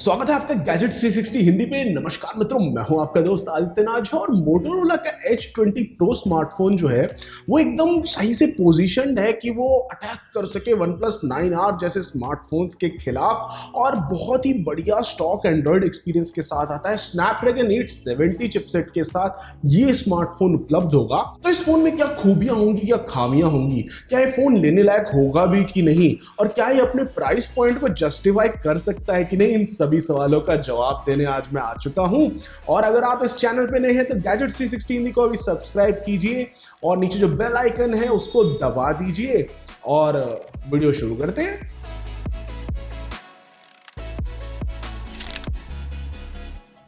स्वागत है आपका गैजेट 360 हिंदी पे। नमस्कार मित्रों, मैं हूं आपका दोस्त आदित्यनाथ और मोटोरोला का H20 Pro स्मार्टफोन जो है वो एकदम सही से पोजीशनड है कि वो अटैक कर सके OnePlus 9R जैसे स्मार्टफोन्स के खिलाफ और बहुत ही बढ़िया स्टॉक एंड्रॉइड एक्सपीरियंस के साथ आता है। स्नैपड्रैगन 870 चिपसेट के साथ ये स्मार्टफोन उपलब्ध होगा। तो इस फोन में क्या खूबियां होंगी, क्या खामियां होंगी, क्या ये फोन लेने लायक होगा भी कि नहीं, और क्या ये अपने प्राइस पॉइंट को जस्टिफाई कर सकता है कि नहीं, इन सभी सवालों का जवाब देने आज मैं आ चुका हूं। और अगर आप इस चैनल पे नए हैं तो गैजेट 360 हिंदी को अभी सब्सक्राइब कीजिए और नीचे जो बेल आइकन है उसको दबा दीजिए और वीडियो शुरू करते हैं।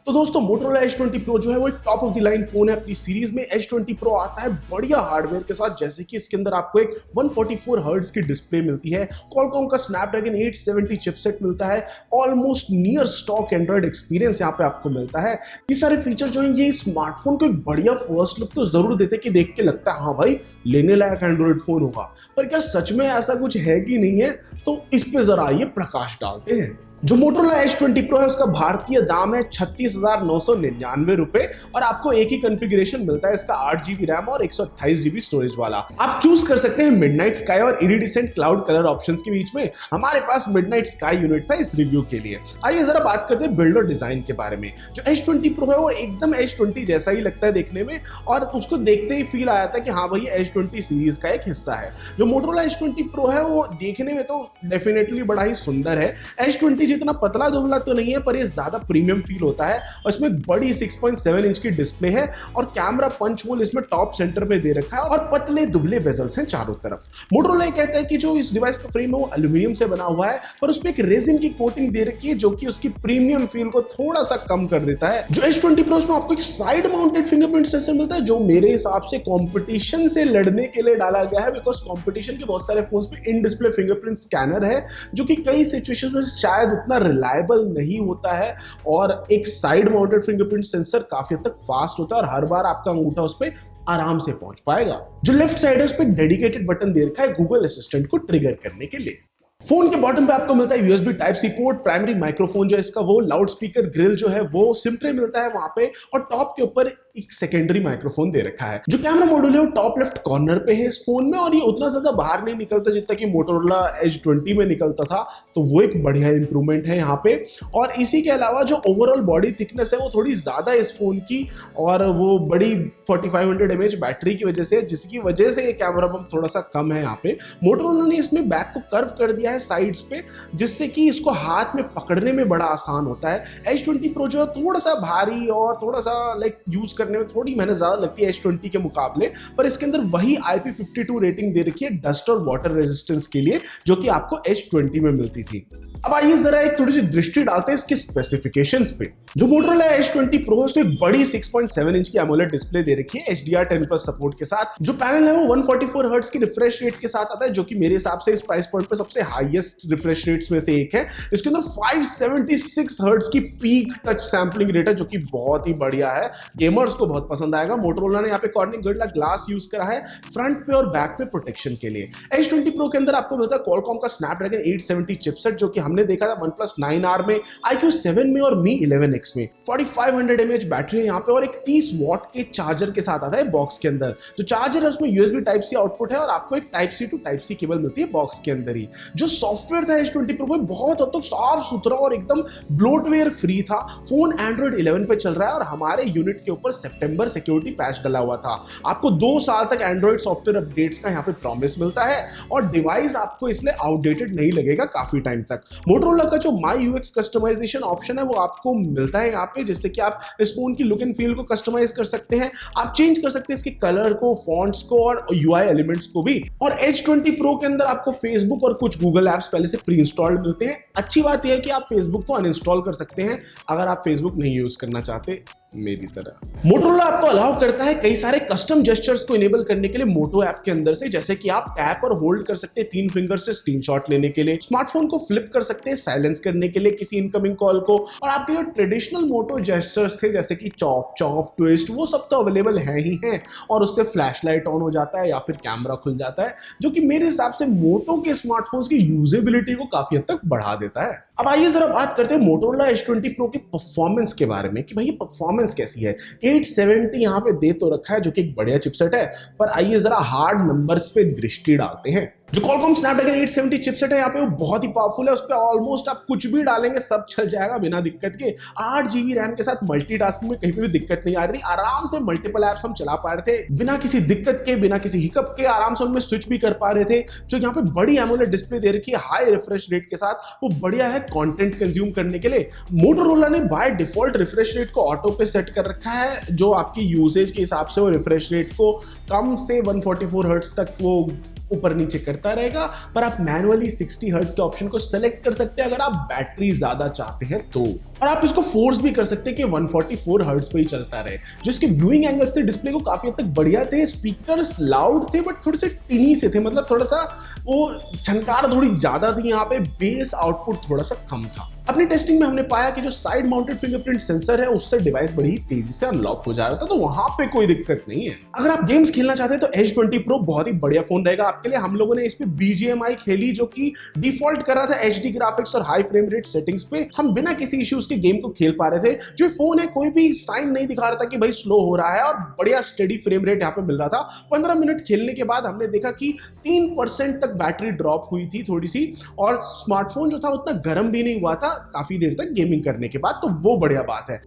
तो दोस्तों, Motorola H20 Pro जो है वो एक top of the line phone है अपनी सीरीज में। H20 Pro आता है बढ़िया हार्डवेयर के साथ, जैसे कि इसके अंदर आपको एक 144 हर्ट्ज की डिस्प्ले मिलती है, Qualcomm का Snapdragon 870 चिपसेट मिलता है, almost near stock Android experience यहाँ पे आपको मिलता है। ये सारे फीचर जो है ये स्मार्टफोन को एक बढ़िया फर्स्ट लुक तो जरूर देते कि देख के लगता है हाँ भाई लेने लायक एंड्रॉइड फोन होगा, पर क्या सच में ऐसा कुछ है कि नहीं है, तो इस पे जरा आइए प्रकाश डालते हैं। जो Motorola H20 Pro है उसका भारतीय दाम है 36,999 रुपए और आपको एक ही कॉन्फ़िगरेशन मिलता है इसका 8GB रैम और 128GB स्टोरेज वाला। आप चूज कर सकते हैं मिडनाइट स्काई और इरिडिसेंट क्लाउड कलर ऑप्शंस के बीच में। हमारे पास मिडनाइट स्काई यूनिट था इस रिव्यू के लिए। आइए जरा बात करते हैं बिल्ड और डिजाइन के बारे में। जो H20 Pro है वो एकदम H20 जैसा ही लगता है देखने में, और उसको देखते ही फील आया था कि हाँ भाई H20 सीरीज का एक हिस्सा है। जो Motorola H20 Pro है वो देखने में तो डेफिनेटली बड़ा ही सुंदर है। H20 जितना पतला दुबला तो नहीं है, पर ये ज्यादा प्रीमियम फील होता है और इसमें बड़ी 6.7 इंच की डिस्प्ले है और कैमरा पंच होल इसमें टॉप सेंटर में दे रखा है और पतले दुबले बेजल्स हैं चारों तरफ। मोटोरोला कहता है कि जो इस डिवाइस का फ्रेम है वो एल्यूमिनियम से बना हुआ है, पर उसमें एक रेजिन की कोटिंग दे रखी है जो कि उसकी प्रीमियम फील को थोड़ा सा कम कर देता है। जो H20 Pro में आपको एक साइड माउंटेड फिंगरप्रिंट सेंसर मिलता है जो मेरे हिसाब से कंपटीशन से लड़ने के लिए डाला गया है, बिकॉज कंपटीशन के बहुत सारे फोन्स पे इन डिस्प्ले फिंगरप्रिंट स्कैनर है जो कि कई सिचुएशंस में शायद उतना रिलायबल नहीं होता है, और एक साइड माउंटेड फिंगरप्रिंट सेंसर काफी हद तक फास्ट होता है और हर बार आपका अंगूठा उस पर आराम से पहुंच पाएगा। जो लेफ्ट साइड है उस पर डेडिकेटेड बटन दे रखा है गूगल असिस्टेंट को ट्रिगर करने के लिए। फोन के बॉटम पे आपको मिलता है USB Type-C port, primary microphone जो है इसका वो, लाउड स्पीकर ग्रिल जो है वो सिम ट्रे मिलता है वहां पे, और टॉप के ऊपर एक सेकेंडरी माइक्रोफोन दे रखा है। जो कैमरा मॉड्यूल है वो टॉप लेफ्ट कॉर्नर पे है इस फोन में, और ये उतना ज्यादा बाहर नहीं निकलता जितना कि Motorola H20 में निकलता था, तो वो एक बढ़िया इंप्रूवमेंट है यहाँ पे। और इसी के अलावा जो ओवरऑल बॉडी थिकनेस है वो थोड़ी ज्यादा इस फोन की, और वो बड़ी 4500 mAh बैटरी की वजह से, जिसकी वजह से ये कैमरा बम थोड़ा सा कम है यहाँ पे। Motorola ने इसमें बैक को कर्व कर दिया है साइड्स पे, जिससे कि इसको हाथ में पकड़ने में बड़ा आसान होता है। H20 Pro जो है थोड़ा सा भारी और थोड़ा सा यूज करने में थोड़ी मेहनत ज्यादा लगती है H20 के मुकाबले, पर इसके अंदर वही IP52 रेटिंग दे रखी है डस्ट और वाटर रेजिस्टेंस के लिए जो कि आपको H20 में मिलती थी। अब आइए जरा एक थोड़ी सी दृष्टि डालते हैं इसके स्पेसिफिकेशंस पे। जो Motorola H20 Pro है उसमें बड़ी 6.7 इंच की AMOLED डिस्प्ले दे रखी है HDR10+ सपोर्ट के साथ। जो पैनल है वो 144 हर्ट्ज की रिफ्रेश रेट के साथ आता है, जो कि मेरे हिसाब से इस प्राइस पॉइंट पे सबसे हाईएस्ट रिफ्रेश रेट्स में से एक है। इसके अंदर 576 हर्ट्ज की पीक टच सैंपलिंग रेट है जो कि बहुत ही बढ़िया है, गेमर्स को बहुत पसंद आएगा। Motorola ने यहाँ पे कॉर्निंग गोरिल्ला ग्लास यूज करा है फ्रंट पे और बैक पे प्रोटेक्शन के लिए। H20 Pro के अंदर आपको मिलता है Qualcomm का Snapdragon 870 चिपसेट जो कि हमने देखा था OnePlus 9R में, iQ7 में और Mi 11X में। 4500 mAh बैटरी है यहाँ पे और एक 30 वॉट के चार्जर के साथ आता है बॉक्स के अंदर। जो चार्जर है उसमें USB Type-C आउटपुट है और आपको एक Type-C to Type-C केबल मिलती है बॉक्स के अंदर ही। जो सॉफ्टवेयर था H20 Pro में बहुत हद तक साफ सुथरा और एकदम ब्लोटवेयर फ्री था। फोन Android 11 पे चल रहा है और हमारे यूनिट के ऊपर सितंबर सिक्योरिटी पैच डला हुआ था। आपको 2 साल तक एंड्रॉइड सॉफ्टवेयर अपडेट्स का यहाँ पे प्रॉमिस मिलता है और डिवाइस आपको इसलिए आउटडेटेड नहीं लगेगा काफी टाइम तक। Motorola का जो My UX कस्टमाइजेशन ऑप्शन है वो आपको मिलता है यहाँ पे, जिससे कि आप इस फोन की लुक एंड फील को कस्टमाइज कर सकते हैं। आप चेंज कर सकते हैं इसके कलर को, फॉन्ट्स को और UI एलिमेंट्स को भी। और H20 Pro के अंदर आपको Facebook और कुछ Google एप्स पहले से प्री इंस्टॉल्ड मिलते हैं। अच्छी बात यह है कि आप Facebook को अनइंस्टॉल कर सकते हैं अगर आप Facebook नहीं यूज करना चाहते मेरी तरह। Motorola आपको अलाउ करता है कई सारे कस्टम जेस्चर्स को इनेबल करने के लिए मोटो ऐप के अंदर से, जैसे कि आप टैप और होल्ड कर सकते हैं 3 फिंगर से स्क्रीनशॉट लेने के लिए, स्मार्टफोन को फ्लिप कर सकते हैं साइलेंस करने के लिए किसी इनकमिंग कॉल को, और आपके जो ट्रेडिशनल मोटो जेस्चर्स थे जैसे कि चॉप चॉप ट्विस्ट वो सब तो अवेलेबल है ही हैं, और उससे फ्लैशलाइट ऑन हो जाता है या फिर कैमरा खुल जाता है, जो कि मेरे हिसाब से मोटो के स्मार्टफोन्स की यूजेबिलिटी को काफी हद तक बढ़ा देता है। अब आइए जरा बात करते हैं Motorola H20 Pro के परफॉर्मेंस के बारे में कि भाई ये परफॉर्मेंस कैसी है। 870 यहाँ पे दे तो रखा है जो कि एक बढ़िया चिपसेट है, पर आइए जरा हार्ड नंबर्स पे दृष्टि डालते हैं। जो Qualcomm Snapdragon 870 चिपसेट है यहाँ पे वो बहुत ही पावरफुल है। उस पर ऑलमोस्ट आप कुछ भी डालेंगे सब चल जाएगा बिना दिक्कत के। 8 GB रैम के साथ मल्टीटास्किंग में कहीं पे भी दिक्कत नहीं आ रही थी। आराम से मल्टीपल एप्स हम चला पा रहे थे बिना किसी दिक्कत के, बिना किसी हिकअप के। आराम से उनमें स्विच भी कर पा रहे थे। जो यहाँ पे बड़ी एमोलेड डिस्प्ले दे रखी है हाई रिफ्रेश रेट के साथ, वो बढ़िया है कंटेंट कंज्यूम करने के लिए। मोटोरोला ने बाय डिफॉल्ट रिफ्रेश रेट को ऑटो पे सेट कर रखा है, जो आपकी यूजेज के हिसाब से वो रिफ्रेश रेट को कम से 144 हर्ट्ज तक वो ऊपर नीचे करता रहेगा। पर आप मैनुअली 60 हर्ट्ज के ऑप्शन को सेलेक्ट कर सकते हैं अगर आप बैटरी ज्यादा चाहते हैं तो। और आप इसको फोर्स भी कर सकते हैं कि 144 हर्ट्ज पे ही चलता रहे। जिसके व्यूइंग एंगल्स थे डिस्प्ले को काफी हद तक बढ़िया थे। स्पीकर्स लाउड थे बट थोड़े से टिनी से थे, मतलब थोड़ा सा वो झनकार थोड़ी ज्यादा थी। यहाँ पे बेस आउटपुट थोड़ा सा कम था। अपनी टेस्टिंग में हमने पाया कि जो साइड माउंटेड फिंगरप्रिंट सेंसर है उससे डिवाइस बड़ी ही तेजी से अनलॉक हो जा रहा था, तो वहां पे कोई दिक्कत नहीं है। अगर आप गेम्स खेलना चाहते हैं तो H20 Pro बहुत ही बढ़िया फोन रहेगा आपके लिए। हम लोगों ने इस पे BGMI खेली जो कि डिफॉल्ट कर रहा था HD ग्राफिक्स और हाई फ्रेम रेट सेटिंग्स पे। हम बिना किसी इश्यूज के गेम को खेल पा रहे थे। जो फोन है कोई भी साइन नहीं दिखा रहा था कि भाई स्लो हो रहा है और बढ़िया स्टेडी फ्रेम रेट यहाँ पे मिल रहा था। 15 मिनट खेलने के बाद हमने देखा कि 3% तक बैटरी ड्रॉप हुई थी थोड़ी सी, और स्मार्टफोन जो था उतना गर्म भी नहीं हुआ था काफी देर तक गेमिंग करने के बाद, तो वो बढ़िया बात है।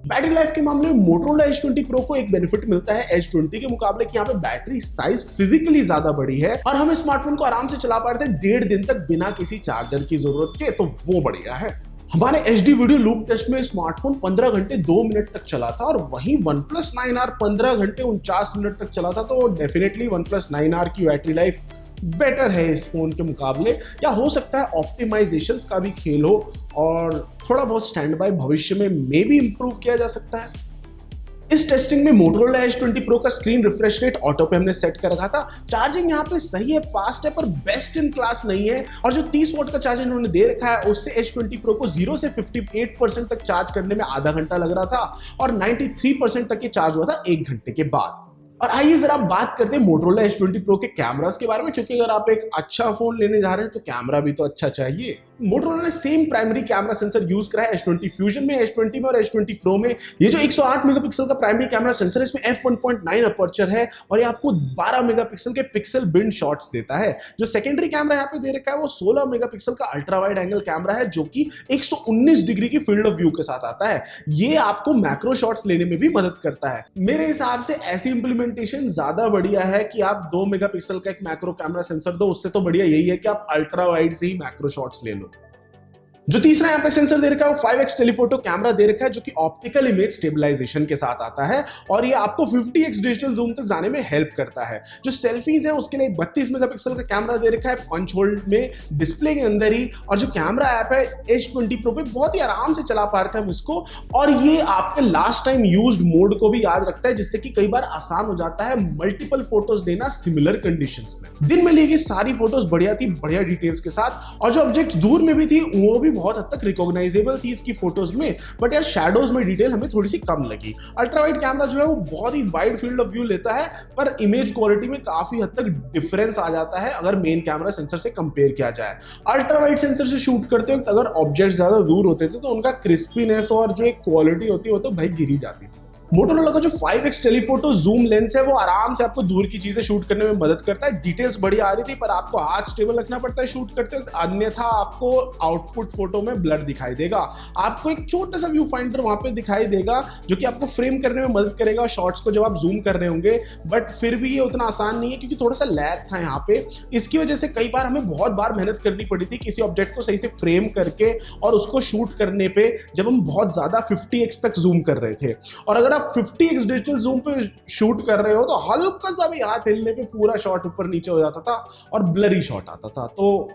बैटरी लाइफ के मामले में Motorola H20 Pro को एक बेनिफिट मिलता है H20 के मुकाबले कि यहाँ पे बैटरी साइज फिजिकली ज्यादा बड़ी है और हम स्मार्टफोन को आराम से चला पा रहे थे 1.5 दिन तक बिना किसी चार्जर की जरूरत के, तो वो बढ़िया है। हमारे HD वीडियो लूप टेस्ट में स्मार्टफोन 15 घंटे 2 मिनट तक चला था और वहीं OnePlus 9R 15 घंटे 49 मिनट तक चला था, तो डेफिनेटली OnePlus 9R की बैटरी लाइफ बेटर है इस फोन के मुकाबले। या हो सकता है ऑप्टिमाइजेशंस का भी खेल हो और थोड़ा बहुत स्टैंड बाय भविष्य में मे भी इंप्रूव किया जा सकता है। इस टेस्टिंग में Motorola H20 Pro का स्क्रीन रिफ्रेश रेट ऑटो पे हमने सेट कर रखा था। चार्जिंग यहाँ पे सही है, फास्ट है, पर बेस्ट इन क्लास नहीं है। और जो 30 वॉट का चार्जर इन्होंने दे रखा है उससे H20 Pro को 0 से 58% तक चार्ज करने में आधा घंटा लग रहा था और 93% तक ये चार्ज हुआ था 1 घंटे के बाद। और आइए जरा बात करते हैं Motorola H20 Pro के कैमरास के बारे में, क्योंकि अगर आप एक अच्छा फोन लेने जा रहे हैं तो कैमरा भी तो अच्छा चाहिए। Motorola ने same primary camera sensor use करा है H20 Fusion में, H20 में और H20 Pro में। ये जो 108 मेगापिक्सल का प्राइमरी कैमरा सेंसर है इसमें f1.9 अपर्चर है और ये आपको 12 मेगापिक्सल के पिक्सल बिंड शॉट्स देता है। जो सेकेंडरी कैमरा यहाँ पे दे रखा है वो 16 मेगापिक्सल का अल्ट्रा वाइड एंगल कैमरा है जो कि 119 डिग्री की फील्ड ऑफ व्यू के साथ आता है। ये आपको मैक्रो शॉट्स लेने में भी मदद करता है। मेरे हिसाब से ऐसी इंप्लीमेंटेशन ज्यादा बढ़िया है कि आप 2 मेगापिक्सल का एक मैक्रो कैमरा सेंसर दो, उससे तो बढ़िया यही है कि आप अल्ट्रा वाइड से ही मैक्रो शॉट्स ले लो। जो तीसरा यहाँ पे सेंसर दे रखा है वो 5x टेलीफोटो कैमरा दे रखा है जो कि ऑप्टिकल इमेज स्टेबलाइजेशन के साथ आता है और ये आपको 50x डिजिटल जूम तक जाने में हेल्प करता है। जो सेल्फीज है उसके लिए 32 मेगापिक्सल का कैमरा दे रखा है पंच होल्ड में डिस्प्ले के अंदर ही। और जो कैमरा ऐप है H20 Pro पे बहुत ही आराम से चला पा रहे थे हम इसको, और ये आपके लास्ट टाइम यूज्ड मोड को भी याद रखता है, जिससे कि कई बार आसान हो जाता है मल्टीपल फोटोज लेना सिमिलर कंडीशंस में। दिन में ली गई सारी फोटोज बढ़िया थी, बढ़िया डिटेल्स के साथ, और जो ऑब्जेक्ट दूर में भी थी वो भी बहुत हद तक रिकॉग्नाइजेबल थी इसकी फोटोज में, बट यार शैडोज में डिटेल हमें थोड़ी सी कम लगी। अल्ट्रा वाइड कैमरा जो है वो बहुत ही वाइड फील्ड ऑफ व्यू लेता है, पर इमेज क्वालिटी में काफी हद तक डिफरेंस आ जाता है अगर मेन कैमरा सेंसर से कंपेयर किया जाए। अल्ट्रा वाइड सेंसर से शूट करते वक्त अगर ऑब्जेक्ट ज्यादा दूर होते थे तो उनका क्रिस्पीनेस और जो एक क्वालिटी होती है वो तो भाई गिरी जाती थी। Motorola का जो 5x टेलीफोटो जूम लेंस है वो आराम से आपको दूर की चीजें शूट करने में मदद करता है। डिटेल्स बढ़िया आ रही थी, पर आपको हाथ स्टेबल रखना पड़ता है शूट करते वक्त, अन्यथा आपको आउटपुट फोटो में ब्लर दिखाई देगा। आपको एक छोटा सा व्यू फाइंडर वहां पे दिखाई देगा जो कि आपको फ्रेम करने में मदद करेगा शॉट्स को जब आप जूम कर रहे होंगे, बट फिर भी ये उतना आसान नहीं है क्योंकि थोड़ा सा लैग था यहाँ पे। इसकी वजह से कई बार हमें बहुत बार मेहनत करनी पड़ी थी किसी ऑब्जेक्ट को सही से फ्रेम करके और उसको शूट करने पे, जब हम बहुत ज्यादा 50x तक जूम कर रहे थे। और अगर आप 50x डिजिटल जूम पे शूट कर रहे हो तो हल्का सा भी हाथ हिलने पे पूरा शॉट ऊपर नीचे हो जाता था और ब्लरी शॉट आता था, तो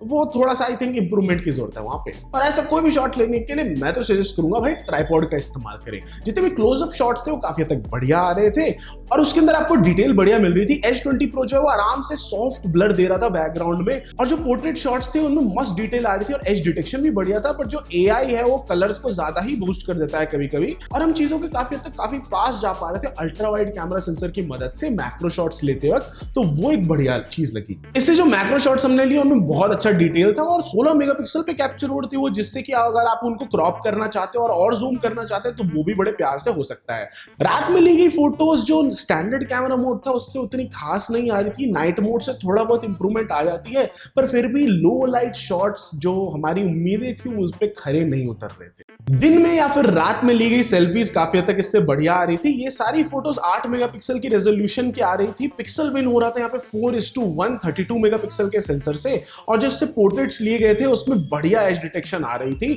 वो थोड़ा सा आई थिंक इंप्रूवमेंट की जरूरत है वहां पे। और ऐसा कोई भी शॉट लेने के लिए मैं तो सजेस्ट करूंगा भाई ट्राइपॉड का इस्तेमाल करें। जितने भी क्लोजअप शॉट्स थे वो काफी हद तक बढ़िया आ रहे थे और उसके अंदर आपको डिटेल बढ़िया मिल रही थी। H20 Pro जो है वो आराम से सॉफ्ट ब्लर दे रहा था बैकग्राउंड में, और जो पोर्ट्रेट शॉट्स थे उनमें मस्त डिटेल आ रही थी और एज डिटेक्शन भी बढ़िया था। पर जो AI है वो कलर्स को ज्यादा ही बूस्ट कर देता है कभी कभी, और हम चीजों के काफी हद तक काफी पास जा पा रहे थे अल्ट्रा वाइड कैमरा सेंसर की मदद से मैक्रो शॉट्स लेते वक्त, तो वो एक बढ़िया चीज लगी। इससे जो मैक्रो शॉट्स हमने लिए उनमें बहुत अच्छा अच्छा डिटेल था और 16 मेगापिक्सल पे कैप्चर मोड थी वो, जिससे कि अगर आप उनको क्रॉप करना चाहते हो और जूम करना चाहते हैं तो वो भी बड़े प्यार से हो सकता है। रात में ली गई फोटोज जो स्टैंडर्ड कैमरा मोड था उससे उतनी खास नहीं आ रही थी, नाइट मोड से थोड़ा बहुत इंप्रूवमेंट आ जाती है, पर फिर भी लो लाइट शॉट्स जो हमारी उम्मीदें थी उस पे खरे नहीं उतर रहे थे। दिन में या फिर रात में ली गई सेल्फीज काफी हद तक इससे बढ़िया आ रही थी। ये सारी फोटोज 8 मेगापिक्सल की रेजोल्यूशन की आ रही थी, पिक्सल बिन हो रहा था यहाँ पे 4:1 32 मेगापिक्सल के सेंसर से, और जो इससे पोर्ट्रेट्स लिए गए थे उसमें बढ़िया एज डिटेक्शन आ रही थी।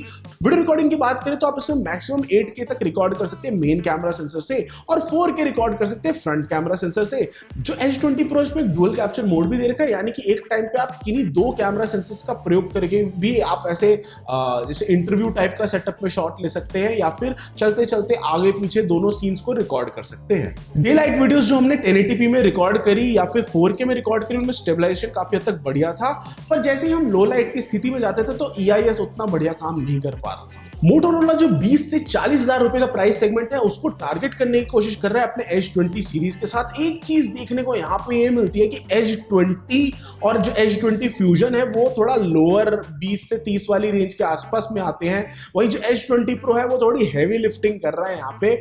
वीडियो रिकॉर्डिंग की बात करें तो आप इसमें मैक्सिमम 8K तक रिकॉर्ड कर सकते हैं मेन कैमरा सेंसर से, और 4K रिकॉर्ड कर सकते हैं फ्रंट कैमरा सेंसर से। जो S20 Pro इसमें डुअल कैप्चर मोड भी दे रखा है, यानी कि एक टाइम पे आप किन्हीं दो कैमरा सेंसर्स का प्रयोग करके भी आप ऐसे जैसे इंटरव्यू टाइप का सेटअप में शॉट ले सकते हैं, या फिर चलते चलते आगे पीछे दोनों सीन्स को रिकॉर्ड कर सकते हैं। डे लाइट वीडियोस जो हमने 1080p में रिकॉर्ड करी या फिर 4K में रिकॉर्ड करी, उनमें स्टेबलाइजेशन काफी हद तक बढ़िया था, पर जैसे ही हम लो लाइट की स्थिति में जाते थे तो EIS उतना बढ़िया काम नहीं कर पा रहा था। मोटोरोला जो 20 से 40 हजार रुपए का प्राइस सेगमेंट है उसको टारगेट करने की कोशिश कर रहा है अपने S20 सीरीज के साथ। एक चीज देखने को यहाँ पे ये मिलती है कि S20 और जो S20 फ्यूजन है वो थोड़ा लोअर 20 से 30 वाली रेंज के आसपास में आते हैं, वहीं जो S20 Pro है वो थोड़ी हैवी लिफ्टिंग कर रहा है यहाँ पे।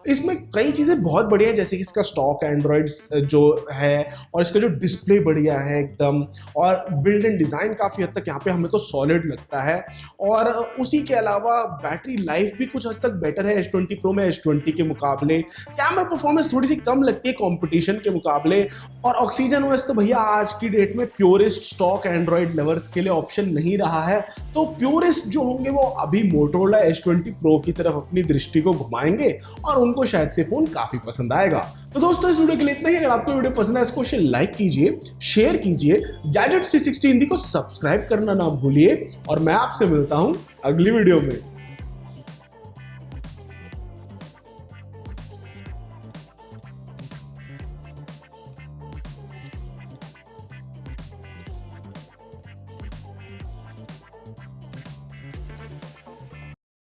इसमें कई चीजें बहुत बढ़िया है, जैसे कि इसका स्टॉक एंड्रॉइड जो है और इसका जो डिस्प्ले बढ़िया है एकदम, और बिल्ड इन डिजाइन काफी हद तक यहाँ पे हमें को सॉलिड लगता है, और उसी के अलावा बैटरी लाइफ भी कुछ हद तक बेटर है S20 Pro में S20 के मुकाबले। कैमरा परफॉर्मेंस थोड़ी सी कम लगती है कंपटीशन के मुकाबले, और ऑक्सीजन OS तो भैया आज की डेट में प्योरेस्ट स्टॉक एंड्रॉइड लवर्स के लिए ऑप्शन नहीं रहा है, तो प्योरेस्ट जो होंगे वो अभी मोटोरोला S20 Pro की तरफ अपनी दृष्टि को घुमाएंगे और उनको शायद से फोन काफी पसंद आएगा। तो दोस्तों इस वीडियो के लिए इतना ही। अगर आपको वीडियो पसंद है इसको लाइक कीजिए, शेयर कीजिए, गैजेट 360 हिंदी को सब्सक्राइब करना ना भूलिए, और मैं आपसे मिलता हूं अगली वीडियो में।